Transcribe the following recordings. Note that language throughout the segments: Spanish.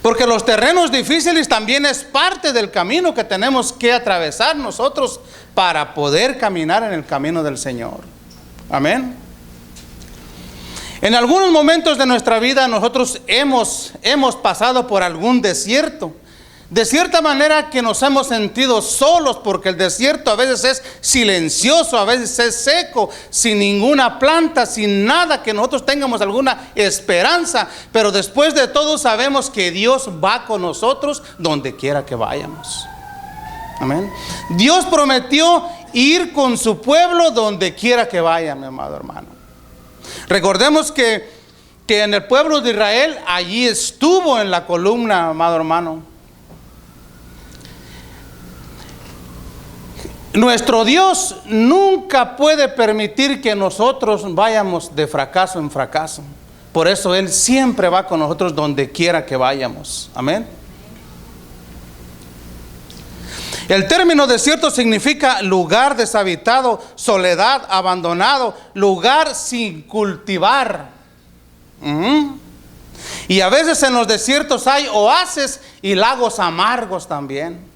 Porque los terrenos difíciles también es parte del camino que tenemos que atravesar nosotros para poder caminar en el camino del Señor. Amén. En algunos momentos de nuestra vida nosotros hemos pasado por algún desierto. De cierta manera que nos hemos sentido solos, porque el desierto a veces es silencioso, a veces es seco, sin ninguna planta, sin nada que nosotros tengamos alguna esperanza. Pero después de todo sabemos que Dios va con nosotros donde quiera que vayamos. Amén. Dios prometió ir con su pueblo donde quiera que vaya, mi amado hermano. Recordemos que en el pueblo de Israel, allí estuvo en la columna, amado hermano. Nuestro Dios nunca puede permitir que nosotros vayamos de fracaso en fracaso. Por eso Él siempre va con nosotros donde quiera que vayamos. Amén. El término desierto significa lugar deshabitado, soledad, abandonado, lugar sin cultivar. Y a veces en los desiertos hay oasis y lagos amargos también.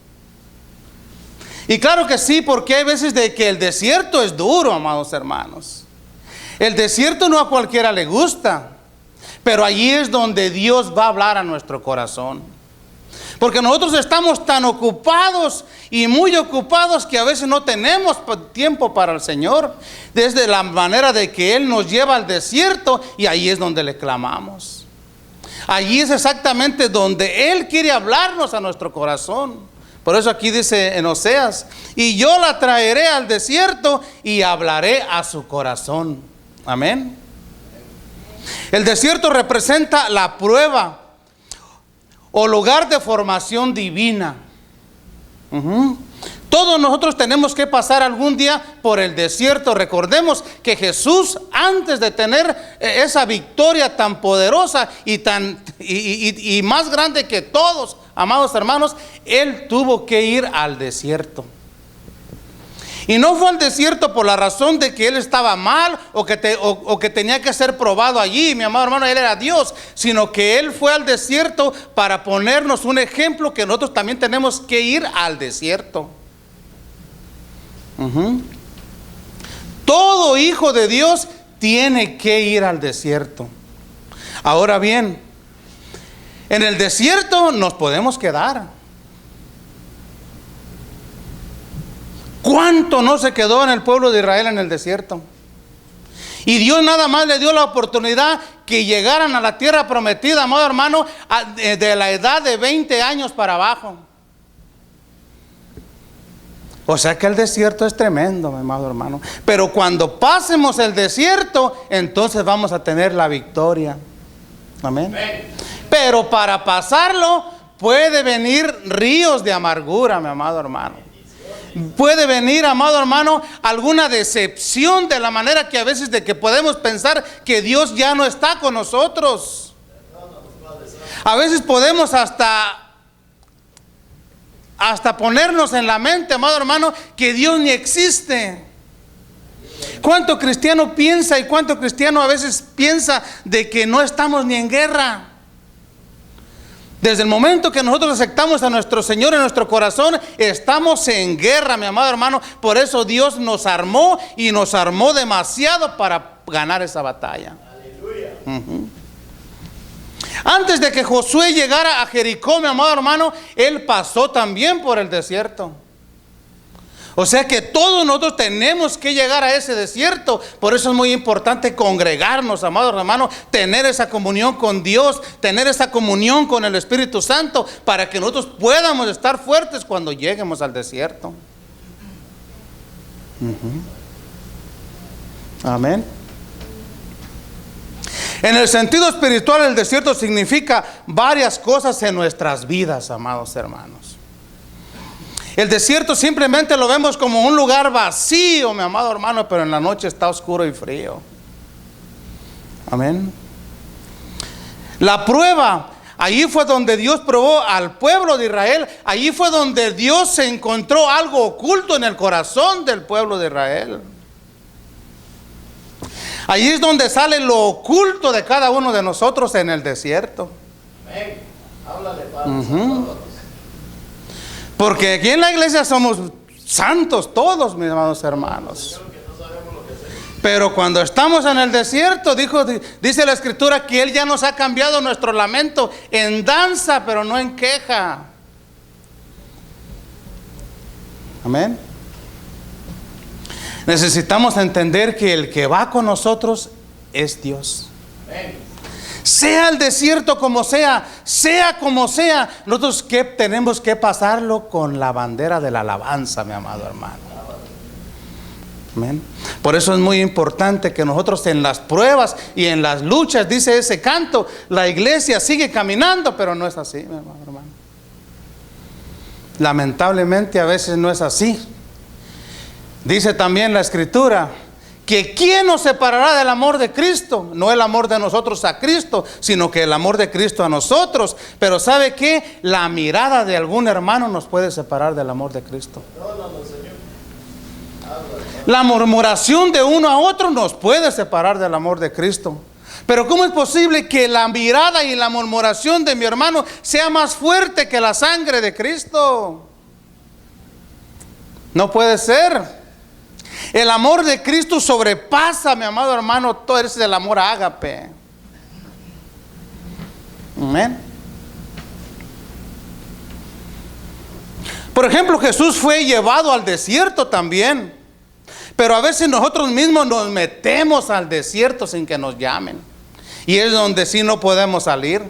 Y claro que sí, porque hay veces de que el desierto es duro, amados hermanos. El desierto no a cualquiera le gusta, pero allí es donde Dios va a hablar a nuestro corazón. Porque nosotros estamos tan ocupados y muy ocupados que a veces no tenemos tiempo para el Señor. Desde la manera de que Él nos lleva al desierto, y ahí es donde le clamamos. Allí es exactamente donde Él quiere hablarnos a nuestro corazón. Por eso aquí dice en Oseas: y yo la traeré al desierto y hablaré a su corazón. Amén. El desierto representa la prueba o lugar de formación divina. Todos nosotros tenemos que pasar algún día por el desierto. Recordemos que Jesús, antes de tener esa victoria tan poderosa y más grande que todos, amados hermanos, Él tuvo que ir al desierto. Y no fue al desierto por la razón de que Él estaba mal o que tenía que ser probado allí, mi amado hermano. Él era Dios, sino que Él fue al desierto para ponernos un ejemplo que nosotros también tenemos que ir al desierto. Todo hijo de Dios tiene que ir al desierto. Ahora bien, en el desierto nos podemos quedar. ¿Cuánto no se quedó en el pueblo de Israel en el desierto? Y Dios nada más le dio la oportunidad que llegaran a la tierra prometida, amado hermano, de la edad de 20 años para abajo. O sea que el desierto es tremendo, mi amado hermano. Pero cuando pasemos el desierto, entonces vamos a tener la victoria. Amén. Pero para pasarlo puede venir ríos de amargura, mi amado hermano. Puede venir, amado hermano, alguna decepción, de la manera que a veces de que podemos pensar que Dios ya no está con nosotros. A veces podemos hasta ponernos en la mente, amado hermano, que Dios ni existe. ¿Cuánto cristiano piensa y cuánto cristiano a veces piensa de que no estamos ni en guerra? Desde el momento que nosotros aceptamos a nuestro Señor en nuestro corazón, estamos en guerra, mi amado hermano. Por eso Dios nos armó y nos armó demasiado para ganar esa batalla. Aleluya. Antes de que Josué llegara a Jericó, mi amado hermano, él pasó también por el desierto. O sea que todos nosotros tenemos que llegar a ese desierto. Por eso es muy importante congregarnos, amados hermanos, tener esa comunión con Dios, tener esa comunión con el Espíritu Santo, para que nosotros podamos estar fuertes cuando lleguemos al desierto. Amén. En el sentido espiritual, el desierto significa varias cosas en nuestras vidas, amados hermanos. El desierto simplemente lo vemos como un lugar vacío, mi amado hermano, pero en la noche está oscuro y frío. Amén. La prueba, allí fue donde Dios probó al pueblo de Israel. Allí fue donde Dios se encontró algo oculto en el corazón del pueblo de Israel. Allí es donde sale lo oculto de cada uno de nosotros en el desierto. Amén. Ujú. Porque aquí en la iglesia somos santos todos, mis amados hermanos. Pero cuando estamos en el desierto, dice la escritura que Él ya nos ha cambiado nuestro lamento en danza, pero no en queja. Amén. Necesitamos entender que el que va con nosotros es Dios. Sea el desierto como sea como sea, nosotros tenemos que pasarlo con la bandera de la alabanza, mi amado hermano. Amén. Por eso es muy importante que nosotros en las pruebas y en las luchas, dice ese canto, la iglesia sigue caminando, pero no es así, mi amado hermano. Lamentablemente a veces no es así. Dice también la escritura que ¿quién nos separará del amor de Cristo? No el amor de nosotros a Cristo, sino que el amor de Cristo a nosotros. Pero ¿sabe qué? La mirada de algún hermano nos puede separar del amor de Cristo. La murmuración de uno a otro nos puede separar del amor de Cristo. Pero ¿cómo es posible que la mirada y la murmuración de mi hermano sea más fuerte que la sangre de Cristo? No puede ser. El amor de Cristo sobrepasa, mi amado hermano, todo es el amor ágape. Amén. Por ejemplo, Jesús fue llevado al desierto también. Pero a veces nosotros mismos nos metemos al desierto sin que nos llamen. Y es donde sí no podemos salir.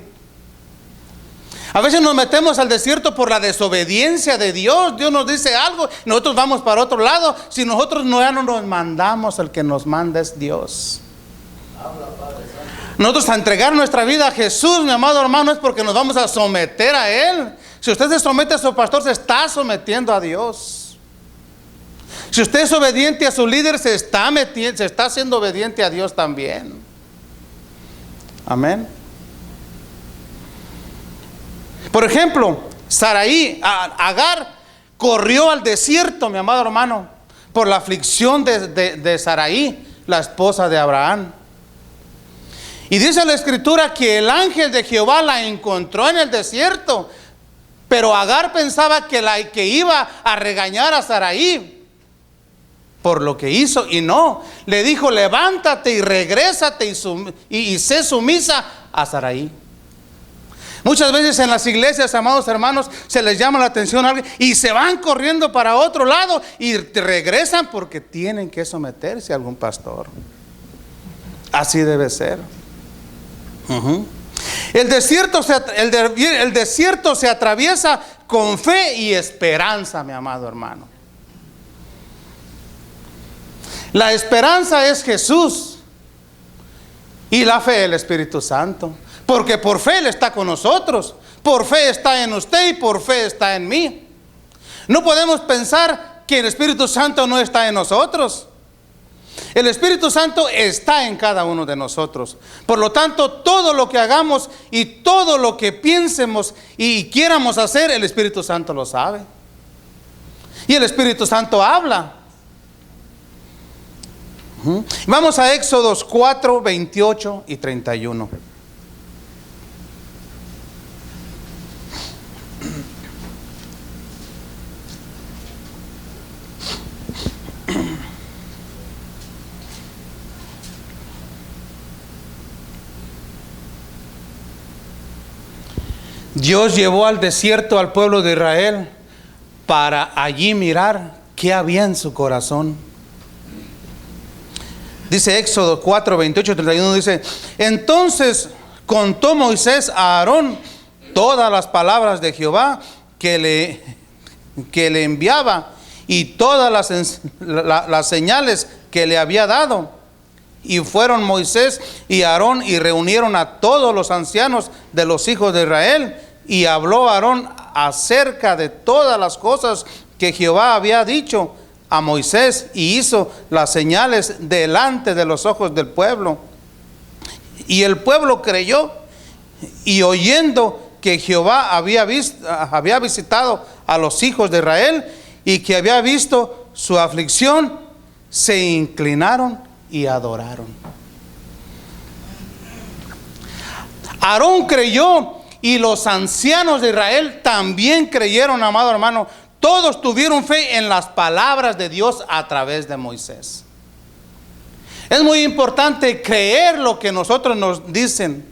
A veces nos metemos al desierto por la desobediencia de Dios. Dios nos dice algo, nosotros vamos para otro lado. Si nosotros ya no nos mandamos, el que nos manda es Dios. Nosotros a entregar nuestra vida a Jesús, mi amado hermano, es porque nos vamos a someter a Él. Si usted se somete a su pastor, se está sometiendo a Dios. Si usted es obediente a su líder, se está haciendo obediente a Dios también. Amén. Por ejemplo, Agar corrió al desierto, mi amado hermano, por la aflicción de Sarai, la esposa de Abraham. Y dice la escritura que el ángel de Jehová la encontró en el desierto, pero Agar pensaba que iba a regañar a Sarai por lo que hizo, y no, le dijo: levántate y regrésate y sé sumisa a Sarai. Muchas veces en las iglesias, amados hermanos, se les llama la atención a alguien y se van corriendo para otro lado y regresan porque tienen que someterse a algún pastor. Así debe ser. El desierto se atraviesa con fe y esperanza, mi amado hermano. La esperanza es Jesús y la fe el Espíritu Santo. Porque por fe Él está con nosotros, por fe está en usted y por fe está en mí. No podemos pensar que el Espíritu Santo no está en nosotros. El Espíritu Santo está en cada uno de nosotros. Por lo tanto, todo lo que hagamos y todo lo que piensemos y quieramos hacer, el Espíritu Santo lo sabe. Y el Espíritu Santo habla. Vamos a Éxodos 4, 28 y 31. Dios llevó al desierto al pueblo de Israel para allí mirar qué había en su corazón. Dice Éxodo 4, 28, 31, dice: entonces contó Moisés a Aarón todas las palabras de Jehová que le enviaba y todas las señales que le había dado. Y fueron Moisés y Aarón y reunieron a todos los ancianos de los hijos de Israel. Y habló Aarón acerca de todas las cosas que Jehová había dicho a Moisés, y hizo las señales delante de los ojos del pueblo. Y el pueblo creyó, y oyendo que Jehová había visitado a los hijos de Israel y que había visto su aflicción, se inclinaron y adoraron. Aarón creyó y los ancianos de Israel también creyeron, amado hermano. Todos tuvieron fe en las palabras de Dios a través de Moisés. Es muy importante creer lo que nosotros nos dicen.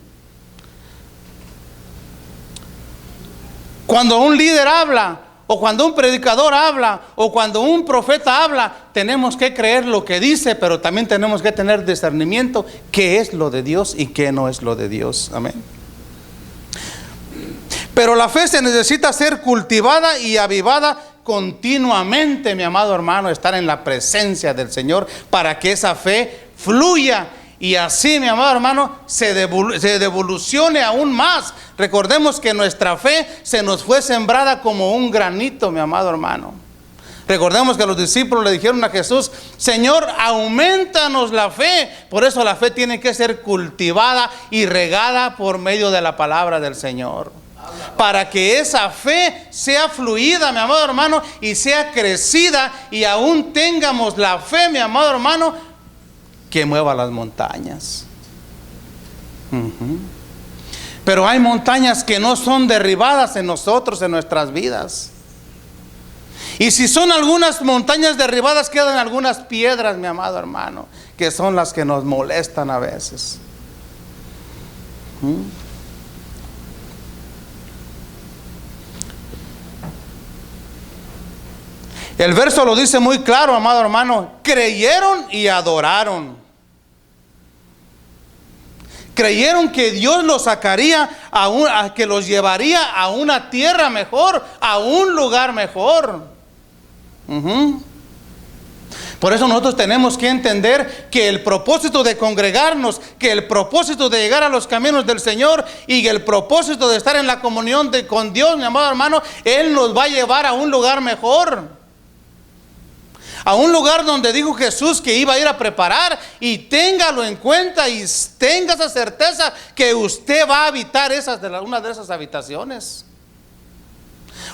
Cuando un líder habla, o cuando un predicador habla, o cuando un profeta habla, tenemos que creer lo que dice, pero también tenemos que tener discernimiento qué es lo de Dios y qué no es lo de Dios. Amén. Pero la fe se necesita ser cultivada y avivada continuamente, mi amado hermano, estar en la presencia del Señor para que esa fe fluya y así, mi amado hermano, se devolucione aún más. Recordemos que nuestra fe se nos fue sembrada como un granito, mi amado hermano. Recordemos que los discípulos le dijeron a Jesús: Señor, aumentanos la fe. Por eso la fe tiene que ser cultivada y regada por medio de la palabra del Señor, para que esa fe sea fluida, mi amado hermano, y sea crecida, y aún tengamos la fe, mi amado hermano, que mueva las montañas. Pero hay montañas que no son derribadas en nosotros, en nuestras vidas. Y si son algunas montañas derribadas, quedan algunas piedras, mi amado hermano, que son las que nos molestan a veces. El verso lo dice muy claro, amado hermano. Creyeron y adoraron. Creyeron que Dios los sacaría que los llevaría a una tierra mejor, a un lugar mejor. Por eso nosotros tenemos que entender que el propósito de congregarnos, que el propósito de llegar a los caminos del Señor y el propósito de estar en la comunión con Dios, mi amado hermano, Él nos va a llevar a un lugar mejor. A un lugar donde dijo Jesús que iba a ir a preparar, y téngalo en cuenta y tenga esa certeza que usted va a habitar una de esas habitaciones,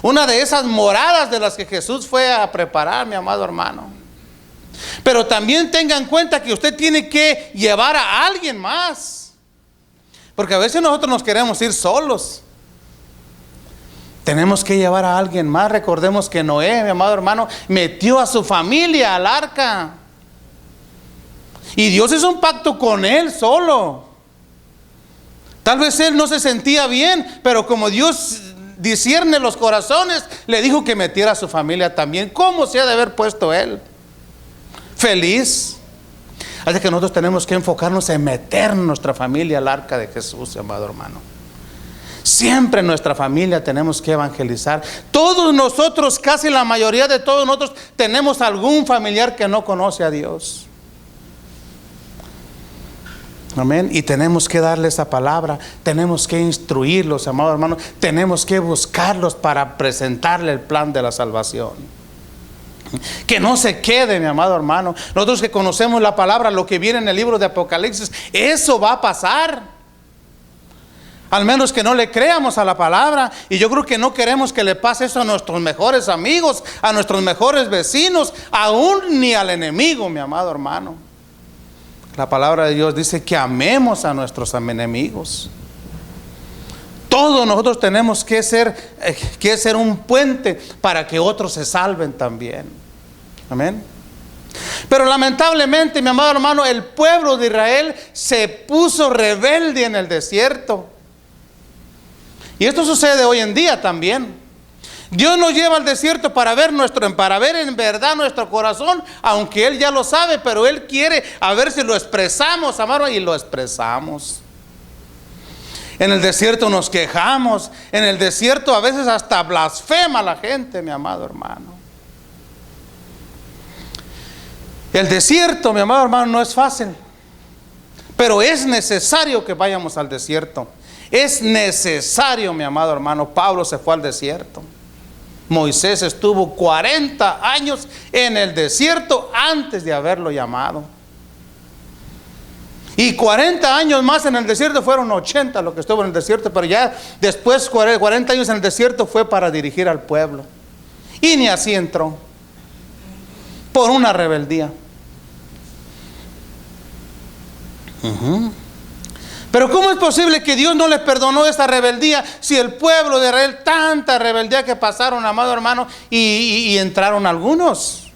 una de esas moradas de las que Jesús fue a preparar, mi amado hermano. Pero también tenga en cuenta que usted tiene que llevar a alguien más, porque a veces nosotros nos queremos ir solos. Tenemos que llevar a alguien más. Recordemos que Noé, mi amado hermano, metió a su familia al arca. Y Dios hizo un pacto con él solo. Tal vez él no se sentía bien, pero como Dios discierne los corazones, le dijo que metiera a su familia también. ¿Cómo se ha de haber puesto él? Feliz. Así que nosotros tenemos que enfocarnos en meter nuestra familia al arca de Jesús, amado hermano. Siempre en nuestra familia tenemos que evangelizar. Todos nosotros, casi la mayoría de todos nosotros, tenemos algún familiar que no conoce a Dios. Amén. Y tenemos que darle esa palabra. Tenemos que instruirlos, amados hermanos. Tenemos que buscarlos para presentarle el plan de la salvación. Que no se quede, mi amado hermano. Nosotros que conocemos la palabra, lo que viene en el libro de Apocalipsis, eso va a pasar. Al menos que no le creamos a la palabra. Y yo creo que no queremos que le pase eso a nuestros mejores amigos, a nuestros mejores vecinos, aún ni al enemigo, mi amado hermano. La palabra de Dios dice que amemos a nuestros enemigos. Todos nosotros tenemos que ser un puente para que otros se salven también. Amén. Pero lamentablemente, mi amado hermano, el pueblo de Israel se puso rebelde en el desierto. Y esto sucede hoy en día también. Dios nos lleva al desierto para ver en verdad nuestro corazón, aunque Él ya lo sabe, pero Él quiere a ver si lo expresamos, amado, y lo expresamos. En el desierto nos quejamos, en el desierto a veces hasta blasfema la gente, mi amado hermano. El desierto, mi amado hermano, no es fácil, pero es necesario que vayamos al desierto. Es necesario, mi amado hermano. Pablo se fue al desierto. Moisés estuvo 40 años en el desierto antes de haberlo llamado. Y 40 años más en el desierto, fueron 80 lo que estuvo en el desierto. Pero ya después 40 años en el desierto fue para dirigir al pueblo. Y ni así entró, por una rebeldía. Pero ¿cómo es posible que Dios no les perdonó esta rebeldía si el pueblo de Israel, tanta rebeldía que pasaron, amado hermano, y entraron algunos?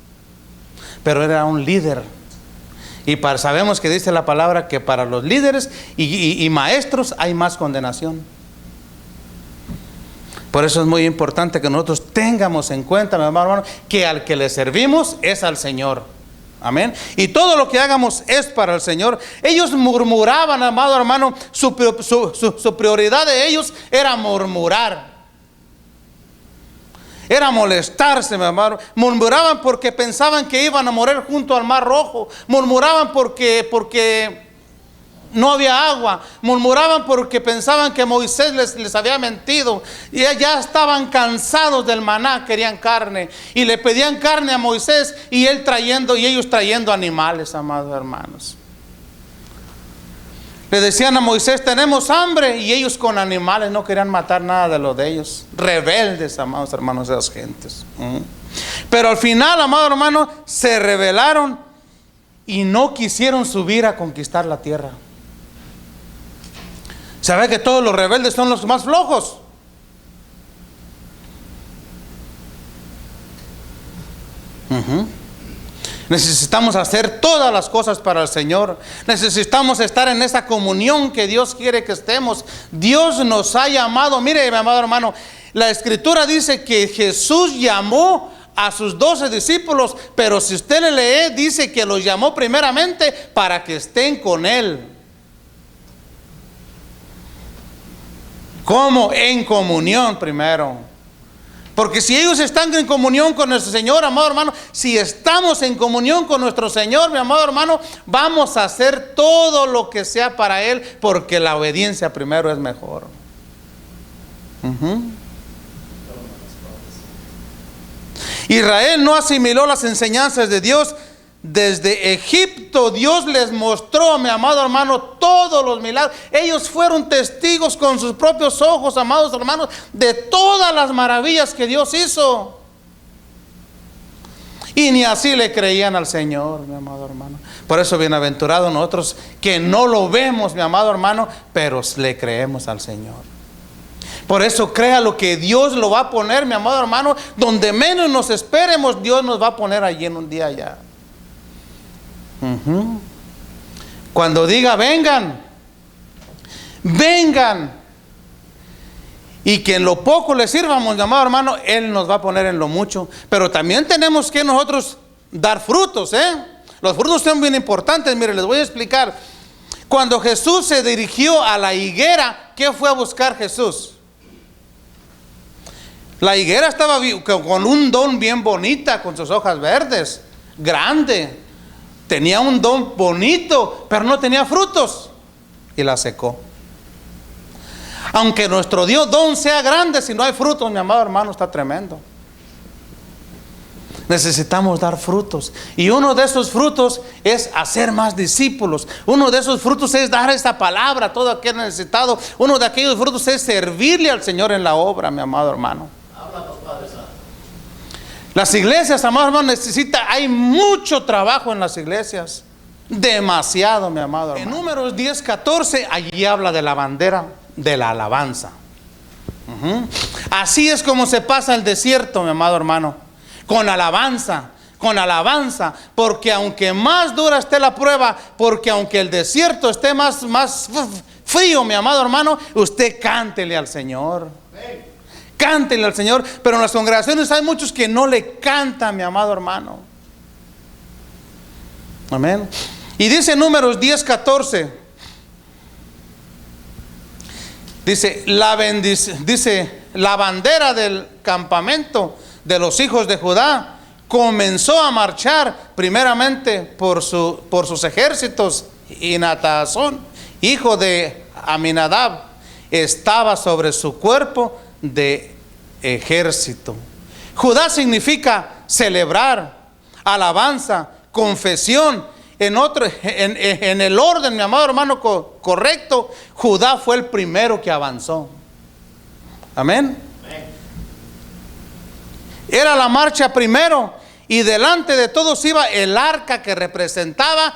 Pero era un líder. Y sabemos que dice la palabra que para los líderes y maestros hay más condenación. Por eso es muy importante que nosotros tengamos en cuenta, mi hermano, que al que le servimos es al Señor. Amén. Y todo lo que hagamos es para el Señor. Ellos murmuraban, amado hermano, su prioridad de ellos era murmurar. Era molestarse, mi hermano. Murmuraban porque pensaban que iban a morir junto al Mar Rojo. Murmuraban porque no había agua. Murmuraban porque pensaban que Moisés les había mentido. Y ya estaban cansados del maná, querían carne. Y le pedían carne a Moisés y ellos trayendo animales, amados hermanos. Le decían a Moisés, tenemos hambre, y ellos con animales no querían matar nada de lo de ellos. Rebeldes, amados hermanos, esas gentes. Pero al final, amados hermanos, se rebelaron y no quisieron subir a conquistar la tierra. ¿Sabe que todos los rebeldes son los más flojos? Necesitamos hacer todas las cosas para el Señor. Necesitamos estar en esa comunión que Dios quiere que estemos. Dios nos ha llamado. Mire, mi amado hermano, la Escritura dice que Jesús llamó a sus 12 discípulos, pero si usted le lee, dice que los llamó primeramente para que estén con Él. ¿Cómo? En comunión primero. Porque si ellos están en comunión con nuestro Señor, amado hermano, si estamos en comunión con nuestro Señor, mi amado hermano, vamos a hacer todo lo que sea para Él, porque la obediencia primero es mejor. Israel no asimiló las enseñanzas de Dios. Desde Egipto Dios les mostró, mi amado hermano, todos los milagros. Ellos fueron testigos con sus propios ojos, amados hermanos, de todas las maravillas que Dios hizo. Y ni así le creían al Señor, mi amado hermano. Por eso bienaventurados nosotros que no lo vemos, mi amado hermano, pero le creemos al Señor. Por eso crea lo que Dios lo va a poner, mi amado hermano, donde menos nos esperemos, Dios nos va a poner allí en un día allá. Cuando diga vengan, vengan, y que en lo poco le sirvamos, mi amado hermano, Él nos va a poner en lo mucho. Pero también tenemos que nosotros dar frutos, Los frutos son bien importantes. Mire, les voy a explicar. Cuando Jesús se dirigió a la higuera, ¿qué fue a buscar Jesús? La higuera estaba con un don bien bonita, con sus hojas verdes, grande. Tenía un don bonito, pero no tenía frutos. Y la secó. Aunque nuestro Dios don sea grande, si no hay frutos, mi amado hermano, está tremendo. Necesitamos dar frutos. Y uno de esos frutos es hacer más discípulos. Uno de esos frutos es dar esta palabra a todo aquel necesitado. Uno de aquellos frutos es servirle al Señor en la obra, mi amado hermano. Háblanos, Padre Santo. Las iglesias, amado hermano, hay mucho trabajo en las iglesias. Demasiado, mi amado hermano. En Números 10:14, allí habla de la bandera de la alabanza. Así es como se pasa el desierto, mi amado hermano. Con alabanza, porque aunque más dura esté la prueba, porque aunque el desierto esté más frío, mi amado hermano, usted cántele al Señor. Cántele al Señor. Pero en las congregaciones hay muchos que no le cantan, mi amado hermano. Amén. Y dice Números 10:14. Dice la bandera del campamento de los hijos de Judá comenzó a marchar primeramente por sus ejércitos, y Natasón, hijo de Aminadab, estaba sobre su cuerpo de ejército. Judá significa celebrar, alabanza, confesión. En el orden, mi amado hermano, correcto, Judá fue el primero que avanzó. Amén. Era la marcha primero, y delante de todos iba el arca que representaba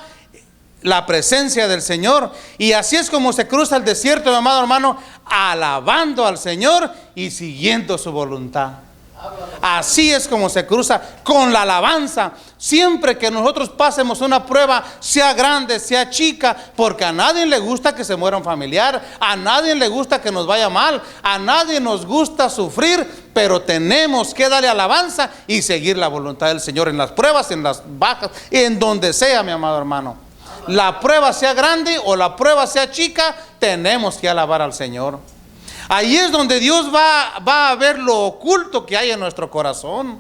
la presencia del Señor. Y así es como se cruza el desierto, mi amado hermano, alabando al Señor y siguiendo su voluntad. Así es como se cruza, con la alabanza. Siempre que nosotros pasemos una prueba, sea grande, sea chica, porque a nadie le gusta que se muera un familiar, a nadie le gusta que nos vaya mal, a nadie nos gusta sufrir, pero tenemos que darle alabanza y seguir la voluntad del Señor en las pruebas, en las bajas, en donde sea, mi amado hermano. La prueba sea grande o la prueba sea chica, tenemos que alabar al Señor. Ahí es donde Dios va a ver lo oculto que hay en nuestro corazón.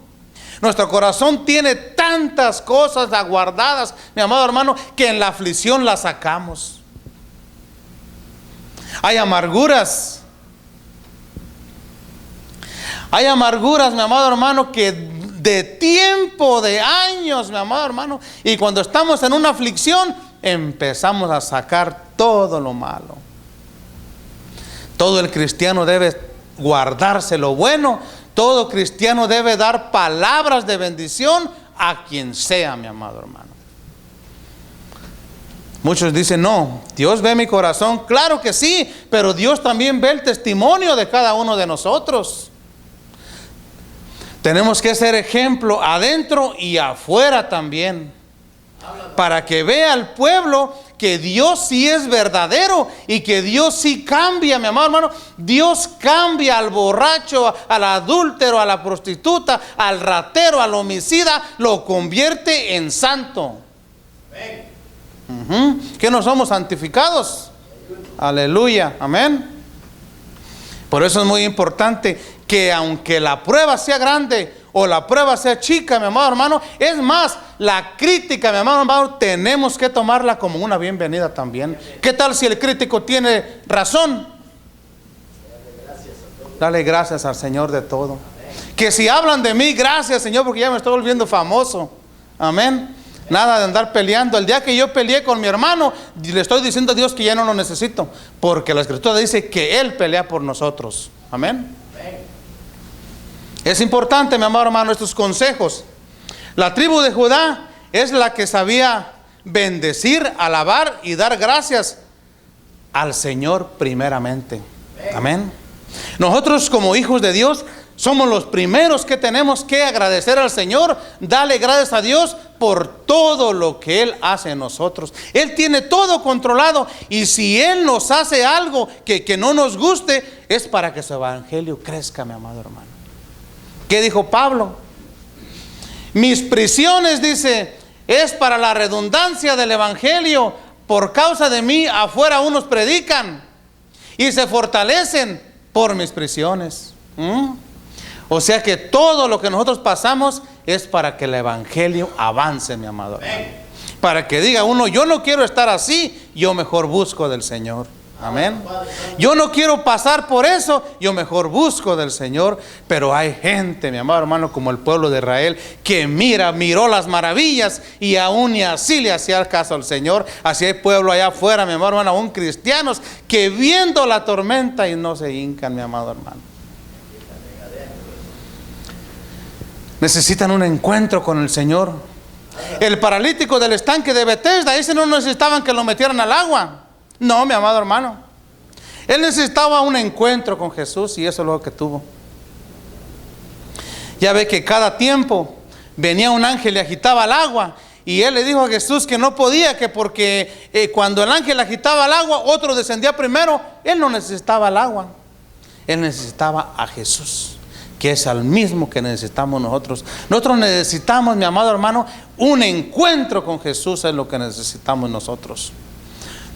Nuestro corazón tiene tantas cosas aguardadas, mi amado hermano, que en la aflicción las sacamos. Hay amarguras. Hay amarguras, mi amado hermano, que de tiempo, de años, mi amado hermano, y cuando estamos en una aflicción, empezamos a sacar todo lo malo. Todo el cristiano debe guardarse lo bueno. Todo cristiano debe dar palabras de bendición a quien sea, mi amado hermano. Muchos dicen, no, Dios ve mi corazón. Claro que sí, pero Dios también ve el testimonio de cada uno de nosotros. Tenemos que ser ejemplo adentro y afuera también, para que vea el pueblo que Dios sí es verdadero y que Dios sí cambia, mi amado hermano. Dios cambia al borracho, al adúltero, a la prostituta, al ratero, al homicida, lo convierte en santo. Que no somos santificados. Aleluya, amén. Por eso es muy importante que aunque la prueba sea grande o la prueba sea chica, mi amado hermano, es más, la crítica, mi amado hermano, tenemos que tomarla como una bienvenida también. ¿Qué tal si el crítico tiene razón? Dale gracias al Señor de todo. Que si hablan de mí, gracias Señor, porque ya me estoy volviendo famoso. Amén. Nada de andar peleando. El día que yo peleé con mi hermano, le estoy diciendo a Dios que ya no lo necesito, porque la Escritura dice que Él pelea por nosotros. Amén. Es importante, mi amado hermano, estos consejos. La tribu de Judá es la que sabía bendecir, alabar y dar gracias al Señor primeramente. Amén. Nosotros como hijos de Dios somos los primeros que tenemos que agradecer al Señor, darle gracias a Dios por todo lo que Él hace en nosotros. Él tiene todo controlado, y si Él nos hace algo que no nos guste, es para que su evangelio crezca, mi amado hermano. ¿Qué dijo Pablo? Mis prisiones, dice, es para la redundancia del evangelio. Por causa de mí afuera unos predican y se fortalecen por mis prisiones. O sea que todo lo que nosotros pasamos es para que el evangelio avance, mi amado hermano. Para que diga uno, yo no quiero estar así, yo mejor busco del Señor. Amén. Yo no quiero pasar por eso, yo mejor busco del Señor. Pero hay gente, mi amado hermano, como el pueblo de Israel, que miró las maravillas y aún y así le hacía caso al Señor. Así hay pueblo allá afuera, mi amado hermano, aún cristianos que viendo la tormenta y no se hincan, mi amado hermano. Necesitan un encuentro con el Señor. El paralítico del estanque de Betesda, ese no necesitaban que lo metieran al agua. No, mi amado hermano, él necesitaba un encuentro con Jesús, y eso es lo que tuvo. Ya ve que cada tiempo venía un ángel y agitaba el agua, y él le dijo a Jesús que no podía, que porque cuando el ángel agitaba el agua, otro descendía primero. Él no necesitaba el agua, él necesitaba a Jesús, que es al mismo que necesitamos nosotros. Nosotros necesitamos, mi amado hermano, un encuentro con Jesús. Es lo que necesitamos nosotros,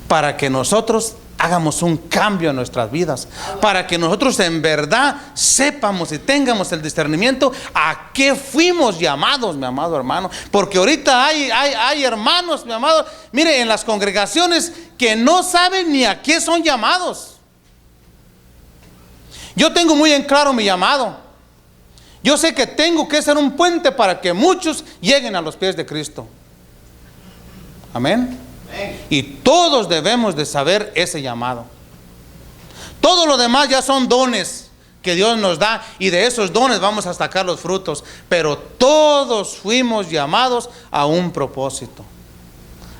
para que nosotros hagamos un cambio en nuestras vidas, para que nosotros en verdad sepamos y tengamos el discernimiento a qué fuimos llamados, mi amado hermano. Porque ahorita hay hermanos, mi amado, mire, en las congregaciones que no saben ni a qué son llamados. Yo tengo muy en claro mi llamado. Yo sé que tengo que ser un puente para que muchos lleguen a los pies de Cristo. Amén. Y todos debemos de saber ese llamado. Todo lo demás ya son dones que Dios nos da, y de esos dones vamos a sacar los frutos. Pero todos fuimos llamados a un propósito.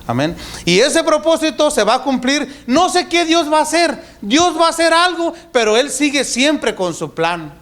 Amén. Y ese propósito se va a cumplir. No sé qué Dios va a hacer. Dios va a hacer algo, pero Él sigue siempre con su plan.